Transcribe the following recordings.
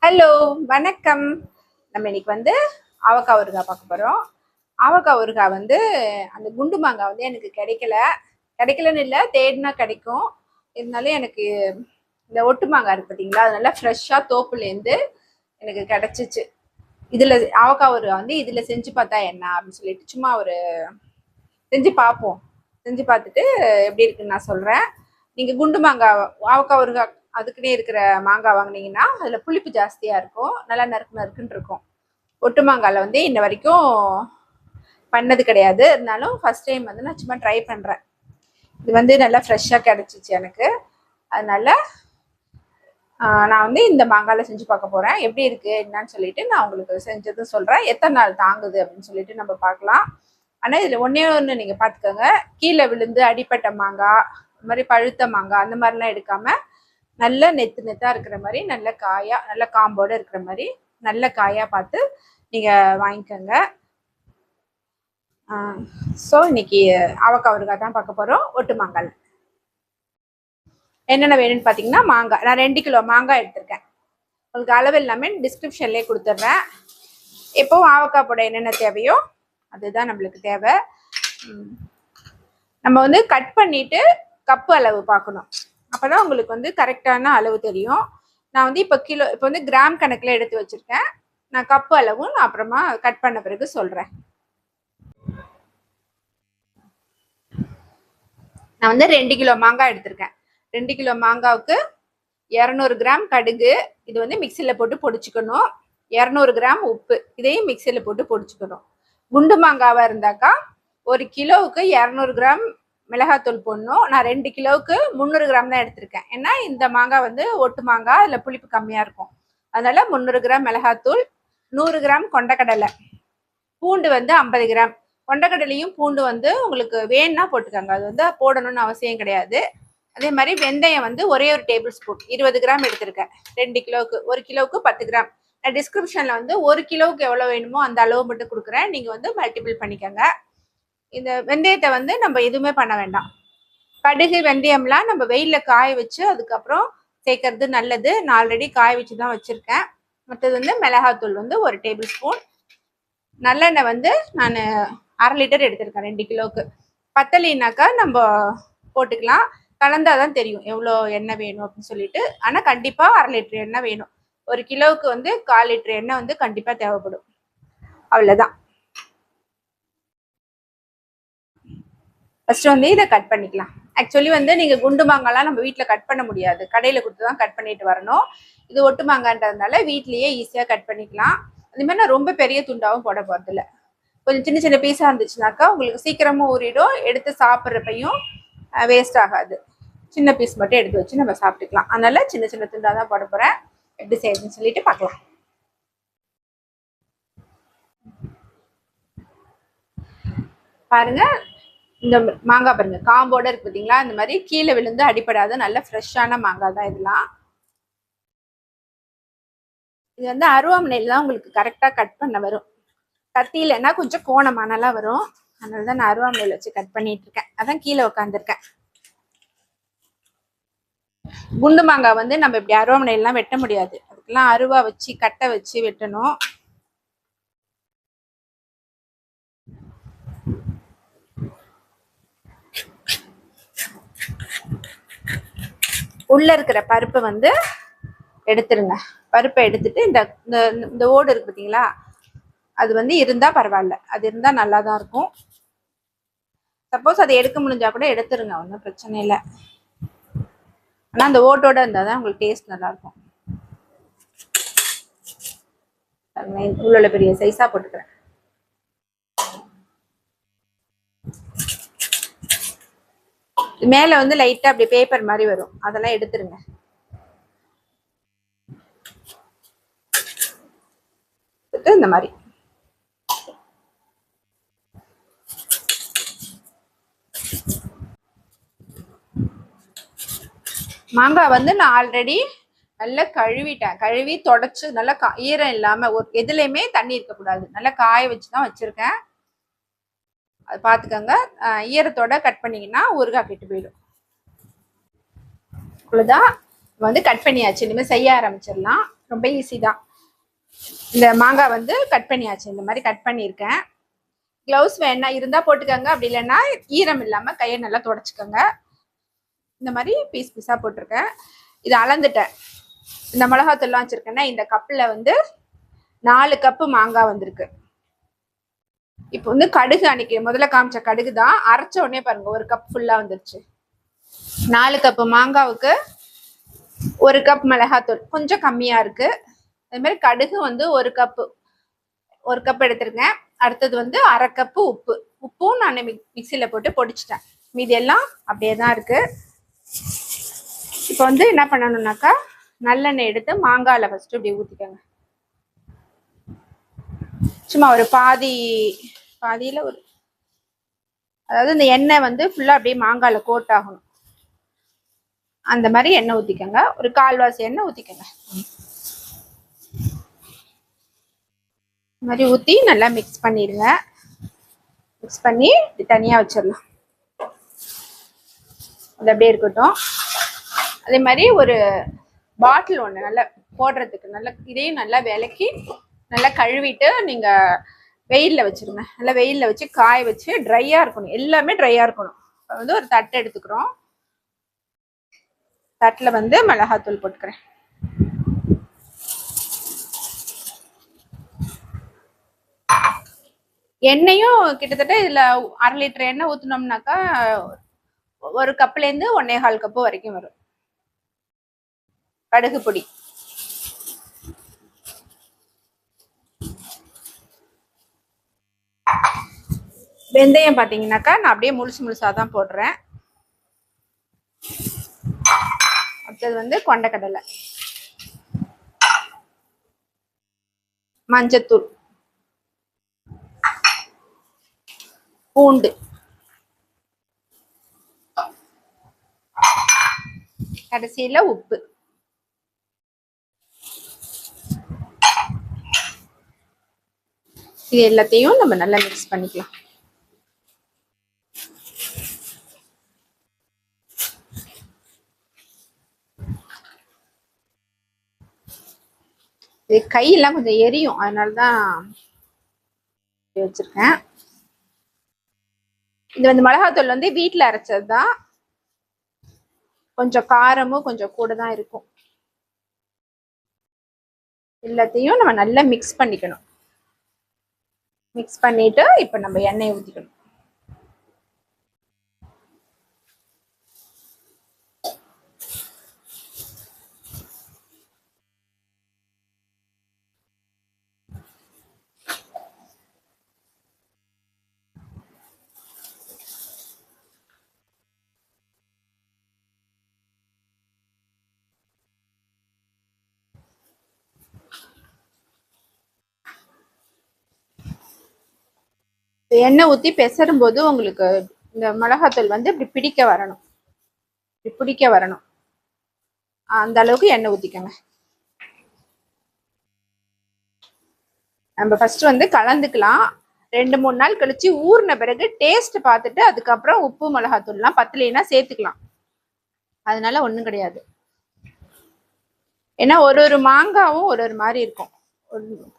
Hello, வணக்கம். நம்ம இன்னைக்கு வந்து ஆவக்காய் ஊறுகாய் பார்க்க போகிறோம். ஆவக்காய் ஊறுகாய் வந்து அந்த குண்டு மாங்காய் வந்து எனக்கு கிடைக்கலன்னு இல்லை, தேடினா கிடைக்கும். இருந்தாலும் எனக்கு இந்த ஒட்டு மாங்காய் இருக்கு பார்த்தீங்களா, அது நல்லா ஃப்ரெஷ்ஷாக தோப்புலேருந்து எனக்கு கிடச்சிச்சு. இதில் ஆவக்காய் ஊறுகாய் வந்து இதில் செஞ்சு பார்த்தா என்ன அப்படின்னு சொல்லிட்டு சும்மா ஒரு செஞ்சு பார்ப்போம். செஞ்சு பார்த்துட்டு எப்படி இருக்குன்னு நான் சொல்கிறேன். நீங்கள் குண்டு மாங்காய் ஆவக்காய் ஊறுகாய் அதுக்குன்னே இருக்கிற மாங்காய் வாங்கினீங்கன்னா அதில் புளிப்பு ஜாஸ்தியாக இருக்கும், நல்லா நறுக்கு நறுக்குன்னு இருக்கும். ஒட்டு மாங்காயில் வந்து இன்ன வரைக்கும் பண்ணது கிடையாது. இருந்தாலும் ஃபர்ஸ்ட் டைம் வந்து நான் சும்மா ட்ரை பண்ணுறேன். இது வந்து நல்லா ஃப்ரெஷ்ஷாக கிடச்சிச்சு எனக்கு. அதனால நான் வந்து இந்த மாங்காயில் செஞ்சு பார்க்க போகிறேன். எப்படி இருக்குது என்னன்னு சொல்லிட்டு நான் உங்களுக்கு செஞ்சதும் சொல்கிறேன். எத்தனை நாள் தாங்குது அப்படின்னு சொல்லிட்டு நம்ம பார்க்கலாம். ஆனால் இதில் ஒன்று நீங்கள் பார்த்துக்கோங்க, கீழே விழுந்து அடிப்பட்ட மாங்காய், இந்த மாதிரி பழுத்த மாங்காய் அந்த மாதிரிலாம் எடுக்காமல் நல்ல நெத்தாக இருக்கிற மாதிரி நல்ல காயாக, நல்ல காம்போடு இருக்கிற மாதிரி நல்ல காயாக பார்த்து நீங்கள் வாங்கிக்கோங்க. ஸோ இன்னைக்கு ஆவக்காய் ஊறுகாய் தான் பார்க்க போகிறோம். ஒட்டு மாங்காய் என்னென்ன வேணும்னு பார்த்தீங்கன்னா, மாங்காய் நான் 2 கிலோ மாங்காய் எடுத்திருக்கேன். உங்களுக்கு அளவு எல்லாமே டிஸ்கிரிப்ஷன்லேயே கொடுத்துட்றேன். எப்போவும் ஆவக்காய் போட என்னென்ன தேவையோ அதுதான் நம்மளுக்கு தேவை. நம்ம வந்து கட் பண்ணிவிட்டு கப்பு அளவு பார்க்கணும். அப்போ தான் உங்களுக்கு வந்து கரெக்டான அளவு தெரியும். நான் வந்து இப்போ வந்து கிராம் கணக்கில் எடுத்து வச்சுருக்கேன். நான் கப்பு அளவும் நான் அப்புறமா கட் பண்ண பிறகு சொல்கிறேன். நான் வந்து 2 கிலோ மாங்காய் எடுத்திருக்கேன். 2 கிலோ மாங்காவுக்கு 200 கிராம் கடுகு, இது வந்து மிக்சியில் போட்டு பொடிச்சுக்கணும். 200 கிராம் உப்பு, இதையும் மிக்சியில் போட்டு பொடிச்சுக்கணும். குண்டு மாங்காவாக இருந்தாக்கா 1 கிலோவுக்கு 200 கிராம் மிளகாத்தூள் போடணும். நான் 2 கிலோவுக்கு 300 கிராம் தான் எடுத்திருக்கேன். ஏன்னா இந்த மாங்காய் வந்து ஒட்டு மாங்காய், அதில் புளிப்பு கம்மியாக இருக்கும். அதனால 300 கிராம் மிளகாத்தூள், 100 கிராம் கொண்டக்கடலை, பூண்டு வந்து 50 கிராம். கொண்டக்கடலையும் பூண்டு வந்து உங்களுக்கு வேணும்னா போட்டுக்கோங்க, அது வந்து போடணும்னு அவசியம் கிடையாது. அதே மாதிரி வெந்தயம் வந்து ஒரே ஒரு டேபிள் ஸ்பூன் 20 கிராம் எடுத்திருக்கேன். 2 கிலோவுக்கு 1 கிலோவுக்கு 10 கிராம். நான் டிஸ்கிரிப்ஷனில் வந்து 1 கிலோவுக்கு எவ்வளோ வேணுமோ அந்த அளவு மட்டும் கொடுக்குறேன். நீங்கள் வந்து மல்டிபிள் பண்ணிக்கோங்க. இந்த வெந்தயத்தை வந்து நம்ம எதுவுமே பண்ண வேண்டாம். கடுகு வெந்தயம்லாம் நம்ம வெயிலில் காய வச்சு அதுக்கப்புறம் சேர்க்கறது நல்லது. நான் ஆல்ரெடி காய வச்சு தான் வச்சுருக்கேன். மற்றது வந்து மிளகாத்தூள் வந்து 1 டேபிள் ஸ்பூன். நல்லெண்ணெய் வந்து நான் 1/2 லிட்டர் எடுத்திருக்கேன் 2 கிலோவுக்கு. பத்தலினாக்கா நம்ம போட்டுக்கலாம், கலந்தால் தான் தெரியும் எவ்வளோ எண்ணெய் வேணும் அப்படின்னு சொல்லிட்டு. ஆனால் கண்டிப்பாக 1/2 லிட்டர் எண்ணெய் வேணும். 1 கிலோவுக்கு வந்து 1/4 லிட்டர் எண்ணெய் வந்து கண்டிப்பாக தேவைப்படும். அவ்வளோதான். ஃபர்ஸ்ட் வந்து இதை கட் பண்ணிக்கலாம். ஆக்சுவலி வந்து நீங்கள் குண்டு மாங்காய்லாம் நம்ம வீட்டில் கட் பண்ண முடியாது, கடையில் கொடுத்து தான் கட் பண்ணிட்டு வரணும். இது ஒட்டு மாங்கான்றதுனால வீட்லேயே ஈஸியாக கட் பண்ணிக்கலாம். அதே மாதிரி நான் ரொம்ப பெரிய துண்டாவும் போட போகிறதில்ல. கொஞ்சம் சின்ன சின்ன பீஸாக இருந்துச்சுனாக்கா உங்களுக்கு சீக்கிரமும் ஊறிடும், எடுத்து சாப்பிட்றப்பையும் வேஸ்ட் ஆகாது. சின்ன பீஸ் மட்டும் எடுத்து வச்சு நம்ம சாப்பிட்டுக்கலாம். அதனால சின்ன சின்ன துண்டாக தான் போட போகிறேன். எப்படி செய்யுதுன்னு சொல்லிட்டு பார்க்கலாம். பாருங்க, இந்த மாங்காய் பாருங்க, காம்போட இருக்கு பார்த்தீங்களா. இந்த மாதிரி கீழே விழுந்து அடிப்படாத நல்ல ஃப்ரெஷ்ஷான மாங்காய் தான் இதெல்லாம். இது வந்து அருவாமனையில் தான் உங்களுக்கு கரெக்டாக கட் பண்ண வரும். கத்தியிலன்னா கொஞ்சம் கோணமானலாம் வரும். அதனால தான் நான் அருவாமனையில் வச்சு கட் பண்ணிட்டு இருக்கேன். அதான் கீழே உட்காந்துருக்கேன். குண்டு மாங்காய் வந்து நம்ம இப்படி அருவாமனையெல்லாம் வெட்ட முடியாது, அதுக்கெல்லாம் அருவா வச்சு கட்டை வச்சு வெட்டணும். உள்ள இருக்கிற பருப்பை வந்து எடுத்துருங்க. பருப்பை எடுத்துட்டு இந்த ஓடு இருக்கு பார்த்தீங்களா, அது வந்து இருந்தால் பரவாயில்ல, அது இருந்தால் நல்லா தான் இருக்கும். சப்போஸ் அதை எடுக்க முடிஞ்சா கூட எடுத்துருங்க, ஒன்றும் பிரச்சனை இல்லை. ஆனால் அந்த ஓட்டோட இருந்தால் தான் உங்களுக்கு டேஸ்ட் நல்லாயிருக்கும். உள்ள பெரிய சைஸாக போட்டுக்கிறேன். மேலே வந்து லைட்டாக அப்படி பேப்பர் மாதிரி வரும், அதெல்லாம் எடுத்துருங்க. இந்த மாதிரி மாங்காய் வந்து நான் ஆல்ரெடி நல்லா கழுவிட்டேன். கழுவி தொடச்சு நல்லா ஈரம் இல்லாமல் எதுலையுமே தண்ணி இருக்கக்கூடாது, நல்லா காய வச்சு தான் வச்சுருக்கேன். அது பார்த்துக்கோங்க. ஈரத்தோட கட் பண்ணிங்கன்னா ஊறுகாய் கெட்டு போயிடும். அவ்வளோதான், வந்து கட் பண்ணியாச்சு. இனிமேல் செய்ய ஆரம்பிச்சிடலாம். ரொம்ப ஈஸி தான். இந்த மாங்காய் வந்து கட் பண்ணியாச்சு. இந்த மாதிரி கட் பண்ணியிருக்கேன். க்ளவுஸ் வேணா இருந்தா போட்டுக்கோங்க, அப்படி இல்லைன்னா ஈரம் இல்லாம கையை நல்லா துடைச்சிக்கோங்க. இந்த மாதிரி பீஸ் பீஸா போட்டிருக்கேன். இதை அளந்துட்டேன். இந்த மிளகாத்தூள்லாம் வச்சிருக்கேன்னா இந்த கப்பில் வந்து 4 கப்பு மாங்காய் வந்திருக்கு. இப்போ வந்து கடுகு அன்னைக்கு முதல்ல காமிச்ச கடுகு தான், அரைச்ச உடனே பாருங்க 1 கப் ஃபுல்லா வந்துருச்சு. 4 கப்பு மாங்காவுக்கு 1 கப் மிளகாத்தூள், கொஞ்சம் கம்மியா இருக்கு. அதே மாதிரி கடுகு வந்து 1 கப் எடுத்திருக்கேன். அடுத்தது வந்து 1/2 கப்பு உப்பும் நான் மிக்சியில போட்டு பொடிச்சிட்டேன். மீதி எல்லாம் அப்படியே தான் இருக்கு. இப்போ வந்து என்ன பண்ணணும்னாக்கா நல்லெண்ணெய் எடுத்து மாங்காயில ஃபர்ஸ்ட் இப்படி ஊத்திக்கோங்க. சும்மா ஒரு பாதியில ஒரு, அதாவது இந்த எண்ணெய் வந்து ஃபுல்லா அப்படியே மாங்காயில கோட் ஆகணும். அந்த மாதிரி எண்ணெய் ஊத்திக்கோங்க. ஒரு 1/4 எண்ணெய் ஊத்திக்கோங்க. இந்த மாதிரி ஊத்தி நல்லா மிக்ஸ் பண்ணிடுங்க. மிக்ஸ் பண்ணி தனியா வச்சிடலாம். அது அப்படியே இருக்கட்டும். அதே மாதிரி ஒரு பாட்டில் ஒன்று நல்லா போடுறதுக்கு நல்லா இதையும் நல்லா விலக்கி நல்லா கழுவிட்டு நீங்க வெயில்ல வச்சிருங்க. நல்லா வெயில்ல வச்சு காய வச்சு ட்ரையா இருக்கணும். எல்லாமே ட்ரையா இருக்கணும். வந்து ஒரு தட்டு எடுத்துக்கிறோம். தட்டுல வந்து மிளகாத்தூள் போட்டுக்கிறேன். எண்ணெயும் கிட்டத்தட்ட இதுல 1/2 லிட்டர் எண்ணெய் ஊத்தினோம்னாக்கா 1 கப்ல இருந்து 1.25 கப்பு வரைக்கும் வரும். கடுகு பொடி, வெந்தயம் பாத்தீங்கன்னாக்கா நான் அப்படியே முழுசா தான் போடுறேன். அடுத்தது வந்து கொண்டைக்கடலை, மஞ்சத்தூள், பூண்டு, கடைசியில உப்பு. இது எல்லாத்தையும் நம்ம நல்லா மிக்ஸ் பண்ணிக்கலாம். இது கையெல்லாம் கொஞ்சம் எரியும், அதனாலதான் வச்சிருக்கேன். இது வந்து மிளகாத்தூள் வந்து வீட்டுல அரைச்சதுதான். கொஞ்சம் காரமும் கொஞ்சம் கூட தான் இருக்கும். எல்லாத்தையும் நம்ம நல்லா மிக்ஸ் பண்ணிக்கணும். மிக்ஸ் பண்ணிட்டு இப்ப நம்ம எண்ணெய் ஊத்திக்கணும். எண்ணெய் ஊத்தி பெசரும் போது உங்களுக்கு இந்த மிளகாத்தூள் வந்து இப்படி பிடிக்க வரணும். அந்த அளவுக்கு எண்ணெய் ஊத்திக்கோங்க. நம்ம ஃபர்ஸ்ட் வந்து கலந்துக்கலாம். 2-3 நாள் கழிச்சு ஊறின பிறகு டேஸ்ட் பார்த்துட்டு அதுக்கப்புறம் உப்பு மிளகாத்தூள்லாம் பத்தலைன்னா சேர்த்துக்கலாம். அதனால ஒண்ணும் கிடையாது. ஏன்னா ஒரு மாங்காவும் ஒரு மாதிரி இருக்கும்.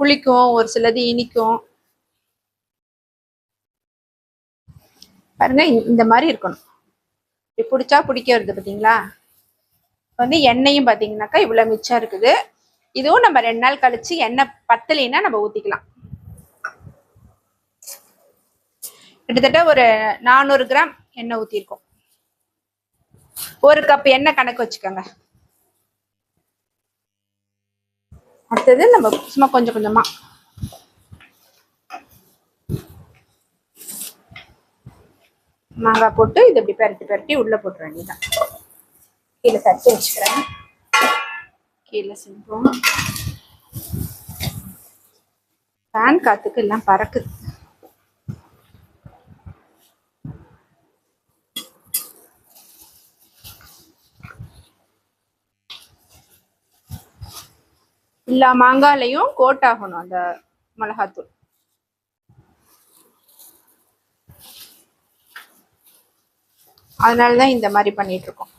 புளிக்கும், ஒரு சிலது இனிக்கும். பாருங்க இந்த மாதிரி இருக்கணும். பிடிச்சா பிடிக்க வருது பார்த்தீங்களா? வந்து எண்ணெயும் பார்த்தீங்கன்னாக்கா இவ்வளவு மிச்சம் இருக்குது. இதுவும் நம்ம 2 நாள் கழிச்சு எண்ணெய் பத்தலைன்னா நம்ம ஊத்திக்கலாம். கிட்டத்தட்ட ஒரு 400 கிராம் எண்ணெய் ஊத்திருக்கோம். 1 கப் எண்ணெய் கணக்கு வச்சுக்கோங்க. அடுத்தது நம்ம சும்மா கொஞ்சம் கொஞ்சமா மாங்காய் போட்டு இதை இப்படி பெரட்டி உள்ள போட்டுற வேண்டியதான். கீழே தட்டி வச்சுக்கிறேன். கீழே செஞ்சோம். ஃபேன் காத்துக்கு எல்லாம் பறக்குது. எல்லா மாங்காயிலையும் கோட் ஆகணும் அந்த மிளகாத்தூள். அதனாலதான் இந்த மாதிரி பண்ணிட்டு இருக்கோம்.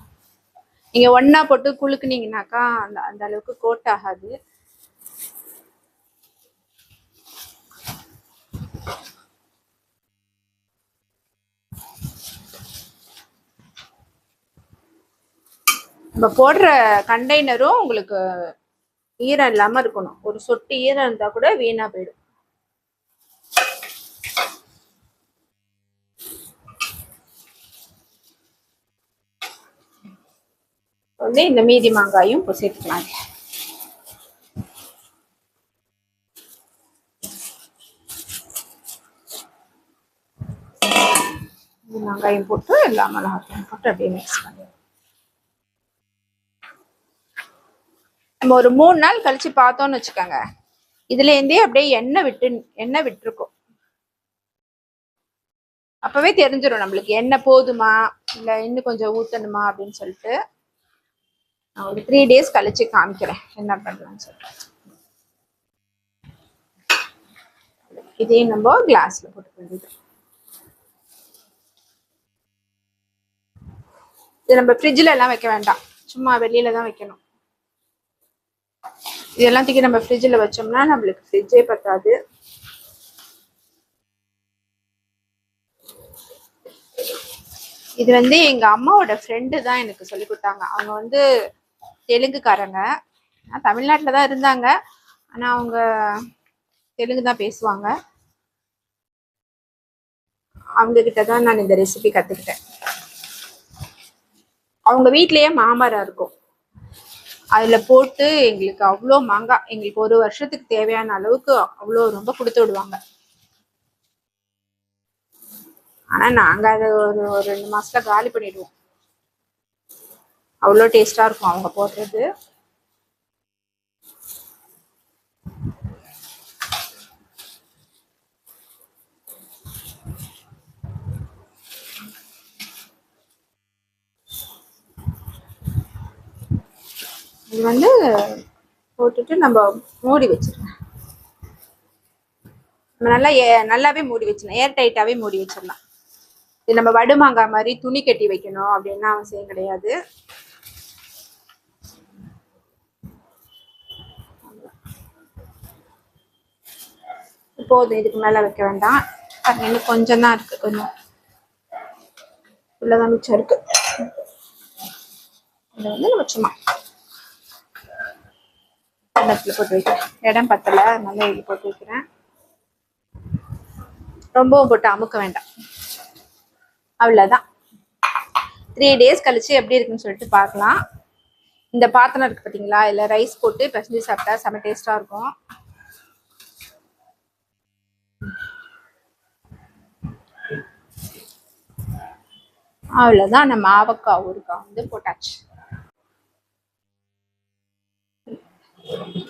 நீங்க ஒன்னா போட்டு குலுக்குனீங்கன்னாக்கா அந்த அளவுக்கு கோட் ஆகாது. நம்ம போடுற கண்டெய்னரும் உங்களுக்கு ஈரம் இல்லாம இருக்கணும். ஒரு சொட்டு ஈரம் இருந்தா கூட வீணா போயிடும். வந்து இந்த மீதி மாங்காயும் இப்போ சேர்த்துக்கலாம். மாங்காயும் போட்டு எல்லா மிளகாயும் போட்டு அப்படியே மிக்ஸ் பண்ணி நம்ம ஒரு 3 நாள் கழிச்சு பார்த்தோம்னு வச்சுக்கோங்க, இதுல இருந்தே அப்படியே எண்ணெய் விட்டுருக்கும். அப்பவே தெரிஞ்சிடும் நம்மளுக்கு எண்ணெய் போதுமா இல்ல இன்னும் கொஞ்சம் ஊத்தணுமா அப்படின்னு சொல்லிட்டு. நான் ஒரு 3 days கழிச்சு காமிக்கிறேன் என்ன பண்ணலாம்னு சொல்லிட்டு. இதையும் நம்ம கிளாஸ்ல போட்டு வேண்டியது. இது நம்ம ஃப்ரிட்ஜ்ல எல்லாம் வைக்க வேண்டாம், சும்மா வெளியில தான் வைக்கணும். இதெல்லாம் தூக்கி நம்ம ஃப்ரிட்ஜ்ல வச்சோம்னா நம்மளுக்கு ஃப்ரிட்ஜே பத்தாது. இது வந்து எங்க அம்மாவோட ஃப்ரெண்டு தான் எனக்கு சொல்லி கொடுத்தாங்க. அவங்க வந்து தெலுங்குக்காரங்க, தமிழ்நாட்டில் தான் இருந்தாங்க, ஆனா அவங்க தெலுங்கு தான் பேசுவாங்க. அவங்க கிட்ட தான் நான் இந்த ரெசிபி கத்துக்கிட்டேன். அவங்க வீட்லயே மாமரம் இருக்கும், அதுல போட்டு எங்களுக்கு அவ்வளோ மாங்காய், எங்களுக்கு ஒரு வருஷத்துக்கு தேவையான அளவுக்கு அவ்வளோ ரொம்ப கொடுத்து விடுவாங்க. ஆனா நாங்க அதை ஒரு 2 மாசத்துல காலி பண்ணிடுவோம். அவ்வளோ டேஸ்டா இருக்கும் அவங்க போடுறது. இது வந்து போட்டுட்டு நம்ம மூடி வச்சிடலாம். நல்லாவே மூடி வச்சிடலாம், ஏர் டைட்டாவே மூடி வச்சிடலாம். இது நம்ம வடுமாங்காய் மாதிரி துணி கட்டி வைக்கணும் அப்படின்னா அவசியம் கிடையாது. போதும், இதுக்கு மேல வைக்க வேண்டாம். இன்னும் கொஞ்சம் தான் இருக்கு, கொஞ்சம் உள்ளதான் மிச்சம் இருக்கு. இதை வந்து நம்ம சும்மா போட்டு வைக்கிறேன். இடம் பத்தல, நல்லா இது போட்டு வைக்கிறேன். ரொம்பவும் போட்டு அமுக்க வேண்டாம். அவ்வளவுதான். 3 days கழிச்சு எப்படி இருக்குன்னு சொல்லிட்டு பார்க்கலாம். இந்த பாத்திரம் இருக்கு பார்த்தீங்களா, இல்லை ரைஸ் போட்டு பிசைஞ்சு சாப்பிட்டா செம டேஸ்டா இருக்கும். அவ்வளவுதான், நம்ம ஆவக்காய் ஊறுகாய் வந்து போட்டாச்சு.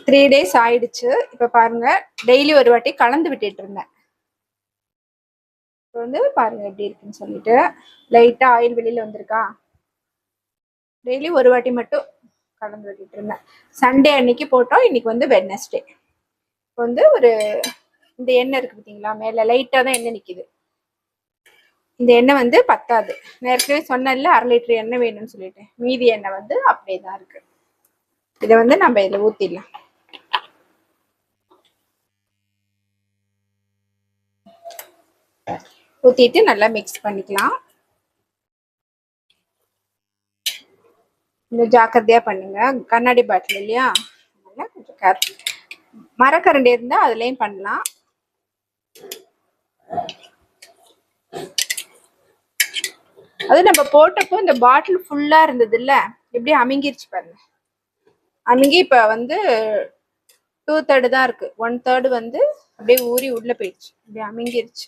3 days ஆயிடுச்சு. இப்ப பாருங்க, டெய்லி ஒரு வாட்டி கலந்து விட்டுட்டு இருந்தேன். இப்போ வந்து பாருங்க எப்படி இருக்குன்னு சொல்லிட்டு, லைட்டா ஆயில் வெளியில வந்திருக்கா. டெய்லி ஒரு வாட்டி மட்டும் கலந்து விட்டுட்டு இருந்தேன். சண்டே அன்னைக்கு போட்டோம், இன்னைக்கு வந்து வெட்னஸ்டே. இப்போ வந்து ஒரு இந்த எண்ணெய் இருக்கு பார்த்தீங்களா, மேல லைட்டா தான் எண்ணெய் நிக்குது. இந்த எண்ணெய் வந்து பத்தாது. நான் ஏற்கனவே சொன்னேன்ல 1/2 லிட்டர் எண்ணெய் வேணும்னு சொல்லிட்டு, மீதி எண்ணெய் வந்து அப்படியே தான் இருக்கு. இதை வந்து நம்ம இதில் ஊத்திடலாம். ஊத்திட்டு நல்லா மிக்ஸ் பண்ணிக்கலாம். இந்த ஜாக்கிரதையா பண்ணுங்க, கண்ணாடி பாட்டில் இல்லையா, கொஞ்சம் கேர்ஃபுல். மரக்கரண்டி இருந்தா அதுலயும் பண்ணலாம். அது நம்ம போட்டப்போ இந்த பாட்டில் ஃபுல்லா இருந்தது இல்ல, எப்படி அமுங்கிருச்சு பாருங்க. அமுங்கி இப்ப வந்து 2/3 தான் இருக்கு, 1/3 வந்து அப்படியே ஊறி உள்ள போயிடுச்சு, அப்படியே அமுங்கிருச்சு.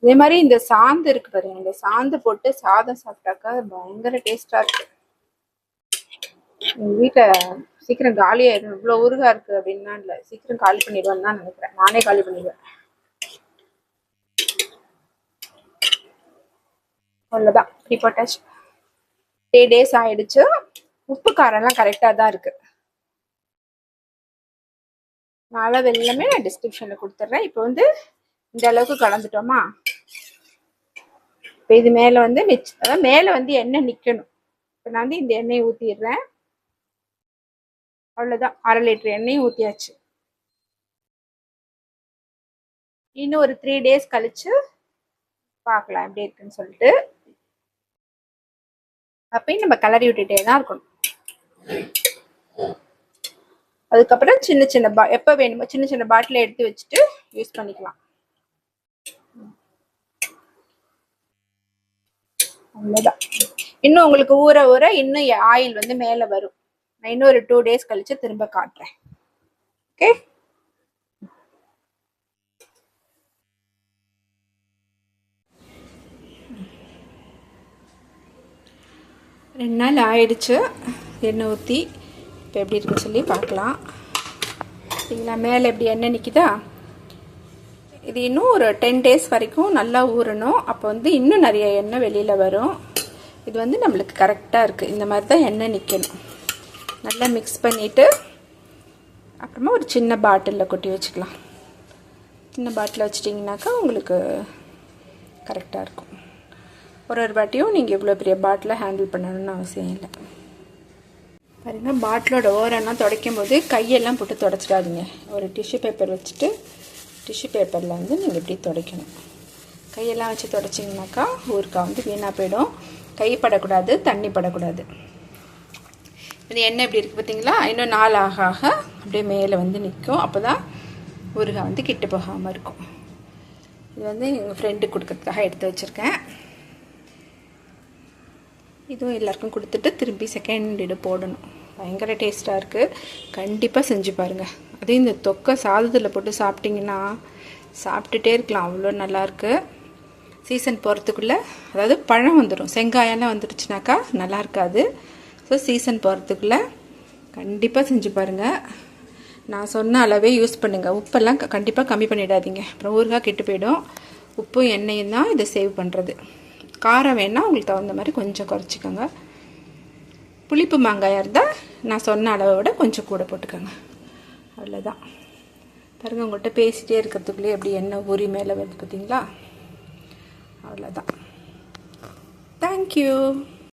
இதே மாதிரி இந்த சாந்து இருக்கு பாருங்க, இந்த சாந்து போட்டு சாதம் சாப்பிட்டாக்கா பயங்கர டேஸ்டா இருக்கு. எங்க வீட்டுல சீக்கிரம் காலியாயிடும், இவ்வளவு ஊறுகாய் இருக்கு அப்படின்னா இல்ல, சீக்கிரம் காலி பண்ணிடுவேன்னு தான் நினைக்கிறேன். நானே காலி பண்ணிடுவேன். அவ்வளவுதான், இப்படி போட்டாச்சு. 3 days ஆயிடுச்சு. உப்பு காரம் எல்லாம் கரெக்டா தான் இருக்கு. அளவு எல்லாமே நான் டிஸ்கிரிப்ஷன்ல கொடுத்துட்றேன். இப்போ வந்து இந்த அளவுக்கு கலந்துட்டோமா, இப்போ இது மேல வந்து அதாவது மேல வந்து எண்ணெய் நிக்கணும். இப்போ நான் வந்து இந்த எண்ணெயை ஊத்திடுறேன். அவ்வளவுதான், 1/2 லிட்டர் எண்ணெயும் ஊத்தியாச்சு. இன்னும் ஒரு 3 days கழிச்சு பார்க்கலாம் எப்படி இருக்குன்னு சொல்லிட்டு. அப்பயும் நம்ம கிளறி விட்டுட்டே தான் இருக்கணும். அதுக்கப்புறம் சின்ன சின்ன எப்போ வேணுமோ சின்ன சின்ன பாட்டில் எடுத்து வச்சுட்டு யூஸ் பண்ணிக்கலாம். அவ்வளோதான். இன்னும் உங்களுக்கு ஊற ஊற இன்னும் ஆயில் வந்து மேலே வரும். நான் இன்னும் ஒரு 2 days கழிச்சு திரும்ப காட்டுறேன். ஓகே, 2 நாள் ஆயிடுச்சு எண்ணெய் ஊற்றி. இப்போ எப்படி இருக்குன்னு சொல்லி பார்க்கலாம். சரிங்களா, மேலே எப்படி எண்ணெய் நிற்கிதா? இது இன்னும் ஒரு 10 days வரைக்கும் நல்லா ஊறணும். அப்போ வந்து இன்னும் நிறைய எண்ணெய் வெளியில் வரும். இது வந்து நம்மளுக்கு கரெக்டாக இருக்குது. இந்த மாதிரி தான் எண்ணெய் நிற்கணும். நல்லா மிக்ஸ் பண்ணிவிட்டு அப்புறமா ஒரு சின்ன பாட்டிலில் கொட்டி வச்சுக்கலாம். சின்ன பாட்டில் வச்சிட்டிங்கனாக்கா உங்களுக்கு கரெக்டாக இருக்கும். ஒரு வாட்டியும் நீங்கள் இவ்வளோ பெரிய பாட்டிலை ஹேண்டில் பண்ணணும்னு அவசியம் இல்லை. பாருங்கள், பாட்டிலோட ஓரெல்லாம் துடைக்கும் போது கையெல்லாம் போட்டு துடைச்சிடாதீங்க. ஒரு டிஷ்யூ பேப்பர் வச்சுட்டு டிஷ்யூ பேப்பரில் வந்து நீங்கள் இப்படி துடைக்கணும். கையெல்லாம் வச்சு துடைச்சிங்கனாக்கா ஊறுகாய் வந்து வீணாக போயிடும். கை படக்கூடாது, தண்ணி படக்கூடாது. இது எண்ணெய் எப்படி இருக்குது பார்த்தீங்களா? இன்னும் நாள் ஆக ஆக அப்படியே மேலே வந்து நிற்கும். அப்போ தான் ஊறுகாய் வந்து கிட்டு போகாமல் இருக்கும். இது வந்து எங்கள் ஃப்ரெண்டுக்கு கொடுக்கறதுக்காக எடுத்து வச்சுருக்கேன். இதுவும் எல்லாருக்கும் கொடுத்துட்டு திரும்பி செகண்ட் இது போடணும். பயங்கர டேஸ்ட்டாக இருக்குது. கண்டிப்பாக செஞ்சு பாருங்கள். அதே இந்த தொக்கை சாதத்தில் போட்டு சாப்பிட்டிங்கன்னா சாப்பிட்டுட்டே இருக்கலாம். அவ்வளோ நல்லாயிருக்கு. சீசன் போகிறதுக்குள்ளே, அதாவது பழம் வந்துடும், செங்காயெல்லாம் வந்துடுச்சுனாக்கா நல்லா இருக்காது. ஸோ சீசன் போகிறதுக்குள்ளே கண்டிப்பாக செஞ்சு பாருங்கள். நான் சொன்ன அளவே யூஸ் பண்ணுங்கள். உப்பெல்லாம் கண்டிப்பாக கம்மி பண்ணிடாதீங்க. அப்புறம் ஊறுகாய் கெட்டு போயிடும். உப்பும் எண்ணெயும் தான் இதை சேவ் பண்ணுறது. காரம் வேணால் உங்களுக்கு தகுந்த மாதிரி கொஞ்சம் குறைச்சிக்கோங்க. புளிப்பு மாங்காயாக இருந்தால் நான் சொன்ன அளவை விட கொஞ்சம் கூட போட்டுக்கோங்க. அவ்வளோதான். பாருங்கள், உங்கள்கிட்ட பேசிகிட்டே இருக்கிறதுக்குள்ளே எப்படி எண்ணெய் ஊறி மேலே வருது பார்த்தீங்களா? அவ்வளோதான். தேங்க்யூ.